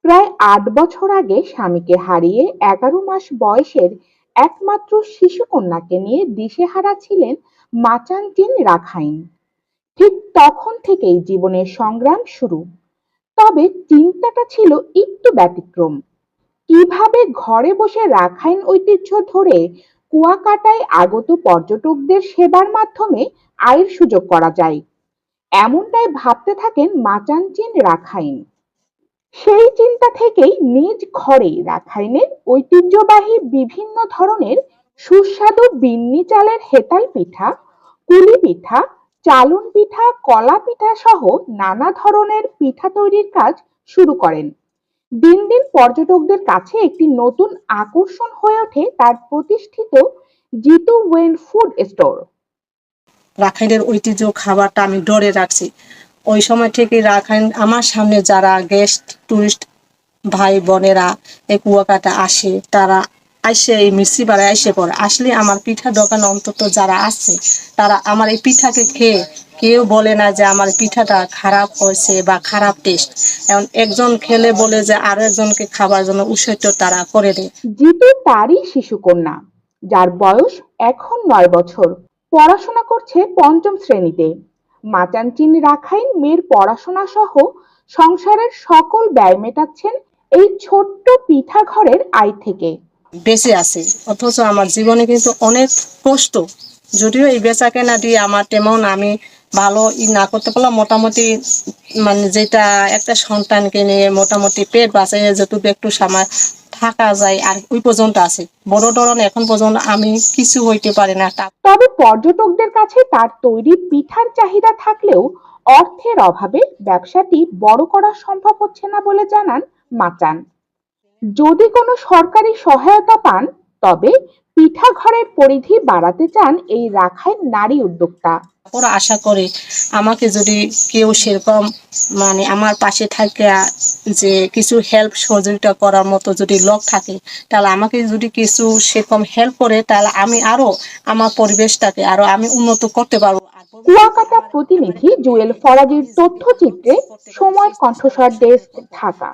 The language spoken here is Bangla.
প্রায় ৮ বছর আগে স্বামীকে হারিয়ে ১১ মাস বয়সের একমাত্র শিশুকন্যাকে নিয়ে দিশেহারা ছিলেন মাচানচিন রাখাইন। ঠিক তখন থেকেই জীবনের সংগ্রাম শুরু। তবে চিন্তাটা ছিল একটু ব্যতিক্রম। কিভাবে ঘরে বসে রাখাইন ঐতিহ্য ধরে কুয়াকাটায় আগত পর্যটকদের সেবার মাধ্যমে আয়ের সুযোগ করা যায়, এমনটাই ভাবতে থাকেন মাচানচিন রাখাইন। সেই চিন্তা থেকেই নিজ ঘরে রাখাইনের ঐতিহ্যবাহী বিভিন্ন ধরনের সুস্বাদু বিন্নি চালের হেতাল পিঠা, কুলি পিঠা, চালুন পিঠা, কলা পিঠা সহ নানা ধরনের পিঠা তৈরির কাজ শুরু করেন। দিন দিন পর্যটকদের কাছে একটি নতুন আকর্ষণ হয়ে ওঠে তার প্রতিষ্ঠিত জিতু ওয়েন ফুড স্টোর। রাখাইনের ঐতিহ্য খাবারটা আমি ধরে রাখছি। ওই সময় থেকে রাখাইন আমার সামনে যারা গেস্ট টুরিস্ট ভাই বোনেরা এই কুয়াকাটা আসে, তারা আইসে এই মিষ্টিপাড়ায় আইসে পড়ে আসলে আমার পিঠা দোকান অন্তত যারা আছে তারা আমার এই পিঠাকে খেয়ে কেউ বলে না যে আমার পিঠাটা খারাপ হয়েছে বা খারাপ টেস্ট। এখন একজন খেলে বলে যে আরো একজনকে খাবার জন্য উৎসাহিত তারা করে দেয়। জিতু তারই শিশুকন্যা, যার বয়স এখন ৯ বছর, পড়াশোনা করছে পঞ্চম শ্রেণীতে। মাচানচিন রাখাইন মেয়ের পড়াশোনা সহ সংসারের সকল ব্যয় মেটাচ্ছেন এই ছোট্ট পিঠা ঘরের আয় থেকে। বেঁচে আছে, অথচ আমার জীবনে কিন্তু অনেক কষ্ট। যদিও এই বেচা কেনা দিয়ে আমার তেমন আমি ভালো না করতে পারলাম, মোটামুটি মানে যেটা একটা সন্তানকে নিয়ে মোটামুটি পেট বাঁচাই যেটুকু একটু সময় থাকা যায় আর ওই পর্যন্ত আছে। বড় ধরনের এখন পর্যন্ত আমি কিছু হইতে পারি না। তবে পর্যটকদের কাছে তার তৈরি পিঠার চাহিদা থাকলেও অর্থের অভাবে ব্যবসাটি বড় করা সম্ভব হচ্ছে না বলে জানান মাচান। যদি কোনো সরকারি সহায়তা পান, তবে পিঠা ঘরের পরিধি বাড়াতে চান এই রাখাইন নারী উদ্যোক্তা। ওরা আশা করে আমাকে যদি কেউ সেরকম মানে আমার পাশে থাকে, যে কিছু হেল্প সহযোগিতা করার মতো যদি লোক থাকে, তাহলে আমাকে যদি কিছু সেরকম হেল্প করে তাহলে আমি আরো আমার পরিবেশটাকে আরো আমি উন্নত করতে পারবো। কুয়াকাটা প্রতিনিধি জুয়েল ফরাজির তথ্যচিত্রে সময়ের কণ্ঠস্বর ডেস্ক, ঢাকা।